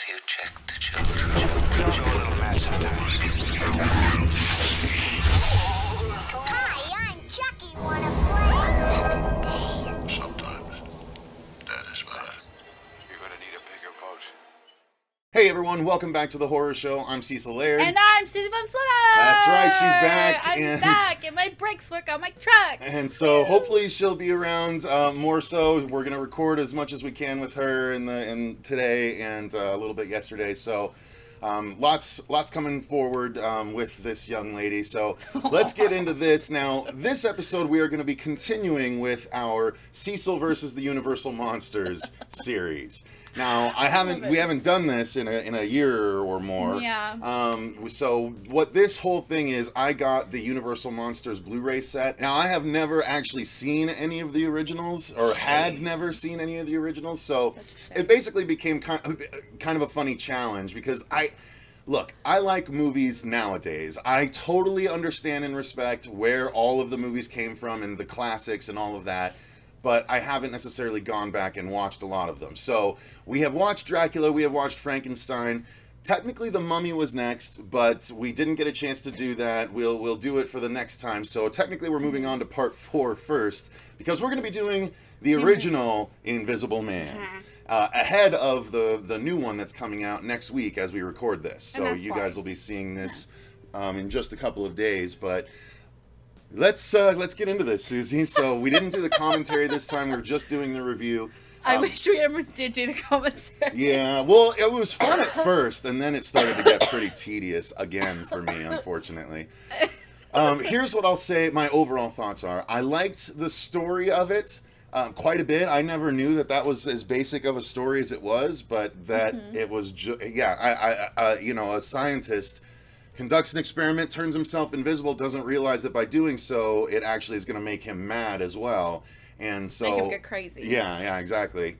you check the children? Show a little mess sometimes. Hi, I'm Chucky. Wanna play? Sometimes that is better. You're gonna need a bigger boat. Hey everyone, welcome back to the horror show. I'm Cecil Laird. And I'm Susie Van Slaughter. That's right, she's back. I'm back, and my brakes work on my truck. And so hopefully she'll be around more so. We're going to record as much as we can with her in today and a little bit yesterday. So lots coming forward with this young lady. So let's get into this. Now, this episode we are going to be continuing with our Cecil versus the Universal Monsters series. Now, we haven't done this in a year or more. Yeah. So what this whole thing is, I got the Universal Monsters Blu-ray set. Now, I have never actually seen any of the originals, or had never seen any of the originals. So it basically became kind of a funny challenge because I like movies nowadays. I totally understand and respect where all of the movies came from and the classics and all of that. But I haven't necessarily gone back and watched a lot of them. So we have watched Dracula, we have watched Frankenstein. Technically, The Mummy was next, but we didn't get a chance to do that. We'll do it for the next time. So technically, we're moving on to part 4 first, because we're going to be doing the original Invisible Man ahead of the new one that's coming out next week as we record this. So you guys will be seeing this in just a couple of days, but. Let's get into this, Susie. So we didn't do the commentary this time. We're just doing the review. I wish we almost did do the commentary. Yeah, well, it was fun at first, and then it started to get pretty tedious again for me, unfortunately. Here's what I'll say my overall thoughts are. I liked the story of it quite a bit. I never knew that was as basic of a story as it was, but that it was, a scientist conducts an experiment, turns himself invisible, doesn't realize that by doing so, it actually is going to make him mad as well. And so, make him get crazy. Yeah, exactly.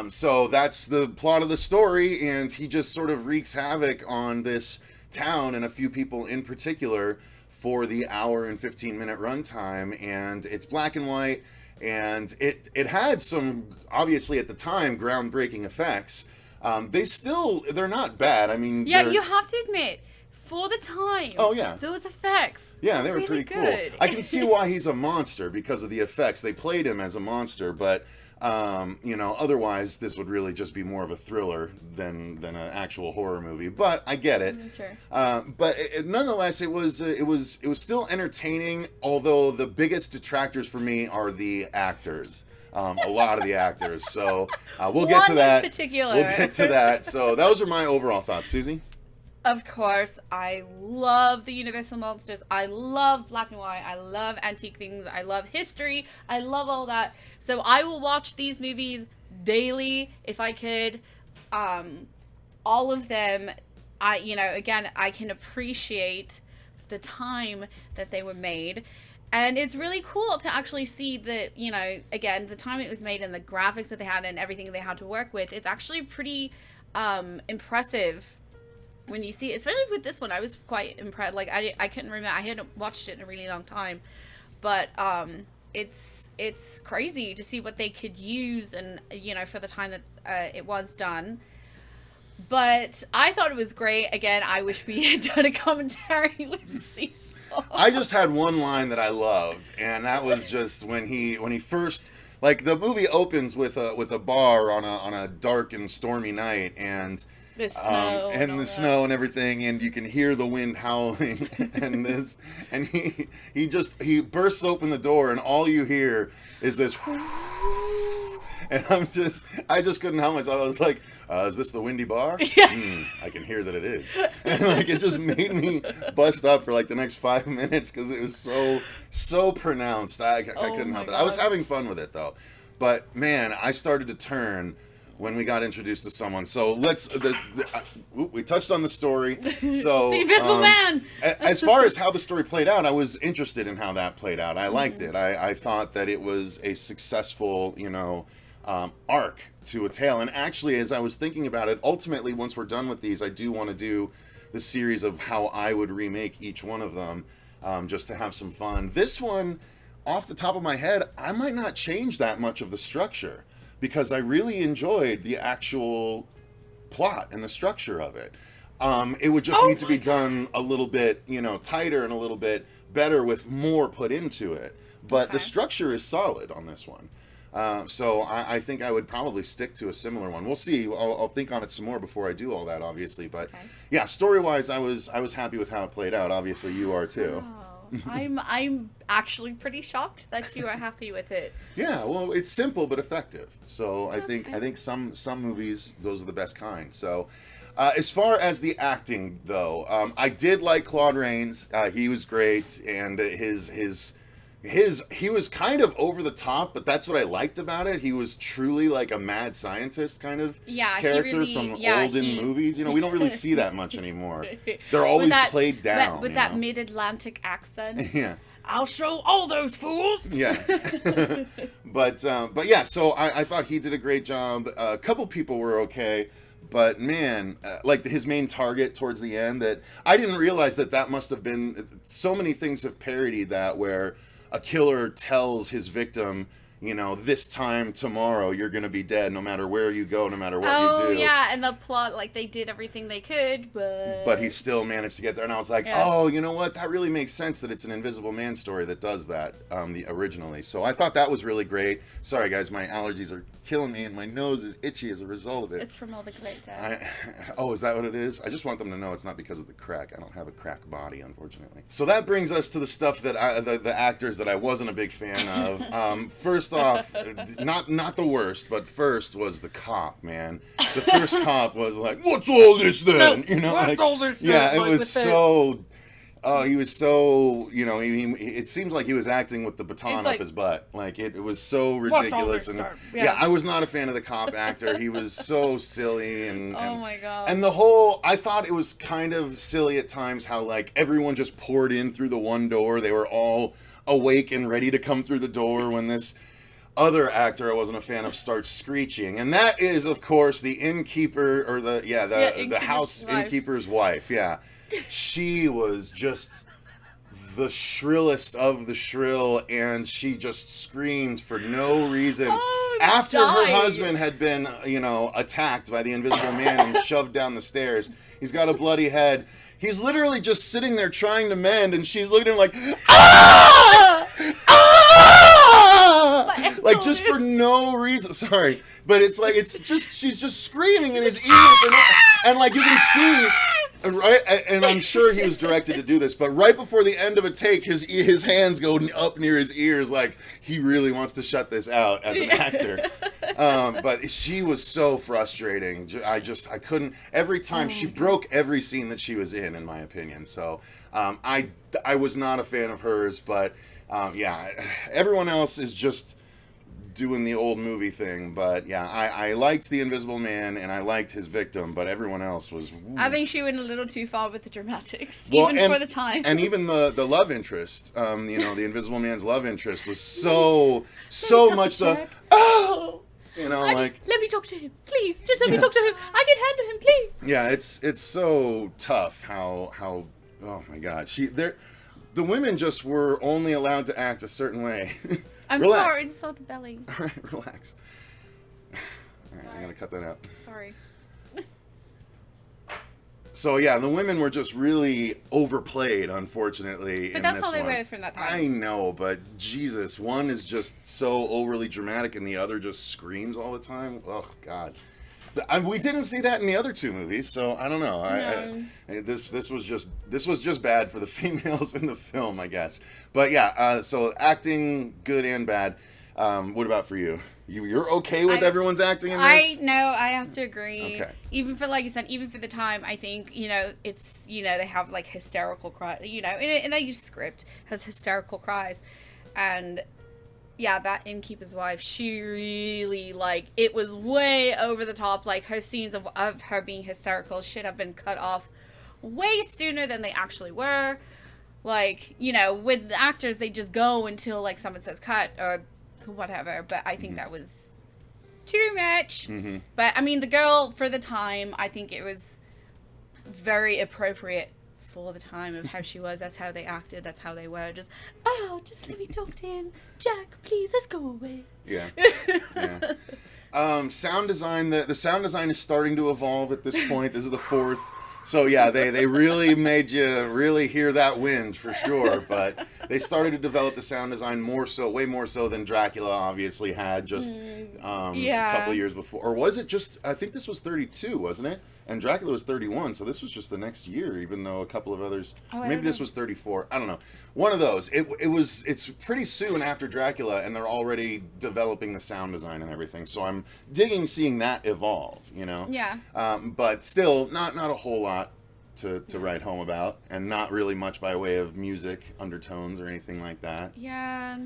So that's the plot of the story, and he just sort of wreaks havoc on this town and a few people in particular for the hour and 15-minute runtime. And it's black and white, and it had some, obviously at the time, groundbreaking effects. They're not bad. I mean, yeah, you have to admit. For the time. Oh, yeah. Those effects. Yeah, they were really pretty cool. good. I can see why he's a monster because of the effects. They played him as a monster, but, otherwise this would really just be more of a thriller than an actual horror movie. But I get it. Sure. But nonetheless, it was still entertaining, although the biggest detractors for me are the actors. A lot of the actors. So we'll get to that. In particular. We'll get to that. So those are my overall thoughts. Susie? Of course, I love the Universal Monsters. I love black and white. I love antique things. I love history. I love all that. So I will watch these movies daily if I could. All of them, I can appreciate the time that they were made. And it's really cool to actually see that, again, the time it was made and the graphics that they had and everything they had to work with. It's actually pretty impressive. When you see it, especially with this one, I was quite impressed. Like, I couldn't remember. I hadn't watched it in a really long time. But it's crazy to see what they could use and, for the time that it was done. But I thought it was great. Again, I wish we had done a commentary with Cecil. I just had one line that I loved, and that was just when he first... Like, the movie opens with a bar on a dark and stormy night, and... The snow the snow and everything, and you can hear the wind howling and he bursts open the door, and all you hear is this and I just couldn't help myself. I was like, is this the windy bar? Yeah. I can hear that it is. And it just made me bust up for the next 5 minutes because it was so pronounced. I couldn't help it. I was having fun with it though, but man, I started to turn when we got introduced to someone. So we touched on the story. So the Invisible Man. As far as how the story played out, I was interested in how that played out. I liked it. I thought that it was a successful, arc to a tale. And actually, as I was thinking about it, ultimately, once we're done with these, I do want to do the series of how I would remake each one of them, just to have some fun. This one, off the top of my head, I might not change that much of the structure, because I really enjoyed the actual plot and the structure of it. It would just need to be done a little bit, tighter and a little bit better with more put into it. But the structure is solid on this one. So I think I would probably stick to a similar one. We'll see. I'll think on it some more before I do all that, obviously. But yeah, story-wise, I was happy with how it played out. Obviously, you are too. Oh, I'm actually pretty shocked that you are happy with it. Yeah, well, it's simple but effective. So I think some movies, those are the best kind. So. As far as the acting, though, I did like Claude Rains. He was great, and he was kind of over the top, but that's what I liked about it. He was truly like a mad scientist kind of character from olden movies. We don't really see that much anymore. They're always played down. With that mid-Atlantic accent. Yeah. I'll show all those fools. Yeah. But yeah, so I thought he did a great job. A couple people were okay. But man, like his main target towards the end, that I didn't realize that must have been, so many things have parodied that, where a killer tells his victim, this time tomorrow you're going to be dead no matter where you go, no matter what you do. Oh, yeah, and the plot, like, they did everything they could, but he still managed to get there. And I was like, oh, you know what? That really makes sense that it's an Invisible Man story that does that originally. So I thought that was really great. Sorry, guys, my allergies are killing me and my nose is itchy as a result of it. It's from all the glitter. Is that what it is? I just want them to know it's not because of the crack. I don't have a crack body, unfortunately. So that brings us to the stuff that the actors that I wasn't a big fan of. First off, not the worst, but first was the cop, man. The first cop was like, "What's all this then?" What's all this? Yeah, it was so. Oh, he was so, it seems like he was acting with the baton up his butt. Like, it was so ridiculous. And yeah, I was not a fan of the cop actor. He was so silly. And oh, my God. And I thought it was kind of silly at times how, like, everyone just poured in through the one door. They were all awake and ready to come through the door when this other actor I wasn't a fan of starts screeching. And that is, of course, the innkeeper, or the house innkeeper's wife. Yeah. She was just the shrillest of the shrill, and she just screamed for no reason. After her husband had been, attacked by the Invisible Man and shoved down the stairs. He's got a bloody head. He's literally just sitting there trying to mend, and she's looking at him like, ah! Ah! Like, just for no reason. Sorry. But it's like, she's just screaming in his ear. And like, you can see, right, and I'm sure he was directed to do this, but right before the end of a take, his hands go up near his ears, like he really wants to shut this out as an actor. But she was so frustrating. I couldn't. Every time she broke every scene that she was in my opinion. So I was not a fan of hers, but yeah, everyone else is just doing the old movie thing. But yeah, I liked the Invisible Man and I liked his victim, but everyone else was. Ooh. I think she went a little too far with the dramatics, even for the time. And even the love interest, the Invisible Man's love interest was so much the let me talk to him, please. Just let me talk to him. I can handle him, please. Yeah, it's so tough how oh my God, the women just were only allowed to act a certain way. I'm Relax. sorry, I just saw the belly. All right, relax. All right, I'm gonna cut that out. Sorry. So yeah, the women were just really overplayed, unfortunately. But that's how they were from that time. I know, but Jesus, one is just so overly dramatic, and the other just screams all the time. Oh God, we didn't see that in the other two movies, so I don't know. No. This was just bad for the females in the film, I guess. But yeah, so acting good and bad. What about for you? You're okay with everyone's acting in this? I have to agree. Okay. Even for, like I said, even for the time, I think, it's, they have, like, hysterical cries, in a script has hysterical cries. And, yeah, that innkeeper's wife, she really, like, it was way over the top. Like, her scenes of her being hysterical should have been cut off way sooner than they actually were. Like, with the actors, they just go until, like, someone says cut or whatever, but I think that was too much. Mm-hmm. But I mean, the girl for the time, I think it was very appropriate for the time of how she was. That's how they acted. That's how they were. Just let me talk to him, Jack. Please, let's go away. Yeah. Yeah. Sound design. The sound design is starting to evolve at this point. This is the fourth. So yeah, they really made you really hear that wind for sure. But they started to develop the sound design way more so than Dracula obviously had just a couple of years before. Or was it just? I think this was 32, wasn't it? And Dracula was 31, so this was just the next year. Even though a couple of others, maybe this was 34. I don't know. One of those. It's pretty soon after Dracula, and they're already developing the sound design and everything. So I'm digging seeing that evolve. You know. Yeah. But still, not a whole lot to write home about, and not really much by way of music undertones or anything like that. Yeah.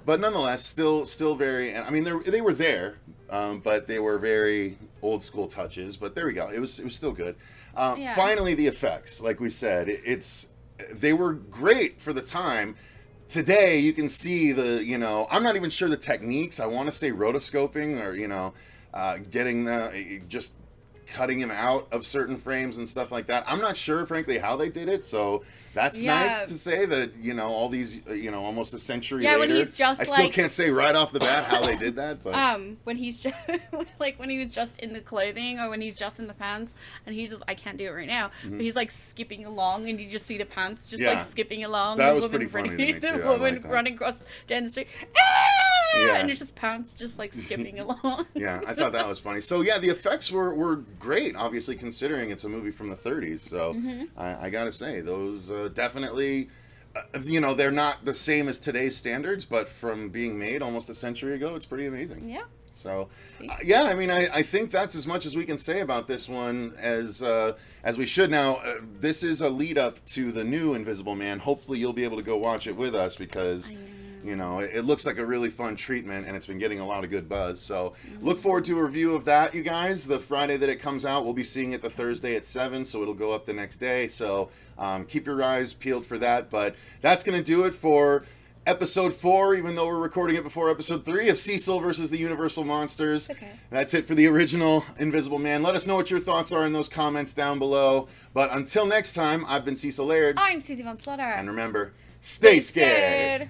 But nonetheless, still very. I mean, they were there, but they were very old school touches. But there we go. It was still good. Finally, the effects, like we said, they were great for the time. Today, you can see I'm not even sure the techniques. I want to say rotoscoping or getting just cutting him out of certain frames and stuff like that. I'm not sure, frankly, how they did it. So that's nice to say that, all these, almost a century later. When he's just I still can't say right off the bat how they did that, but when he's just when he was just in the clothing or when he's just in the pants and he's just, I can't do it right now, but he's like skipping along and you just see the pants just like skipping along. That was pretty funny to me too. The woman running across down the street. And it's just pants just like skipping along. Yeah, I thought that was funny. So yeah, the effects were great, obviously, considering it's a movie from the 30s. So I gotta say, those definitely, they're not the same as today's standards, but from being made almost a century ago, it's pretty amazing. Yeah. So, I mean, I think that's as much as we can say about this one as we should. Now, this is a lead up to the new Invisible Man. Hopefully, you'll be able to go watch it with us because. It looks like a really fun treatment, and it's been getting a lot of good buzz. So look forward to a review of that, you guys. The Friday that it comes out, we'll be seeing it the Thursday at 7, so it'll go up the next day. So keep your eyes peeled for that. But that's going to do it for episode 4, even though we're recording it before episode 3 of Cecil versus the Universal Monsters. Okay. That's it for the original Invisible Man. Let us know what your thoughts are in those comments down below. But until next time, I've been Cecil Laird. I'm Susie Von Slaughter. And remember, stay scared.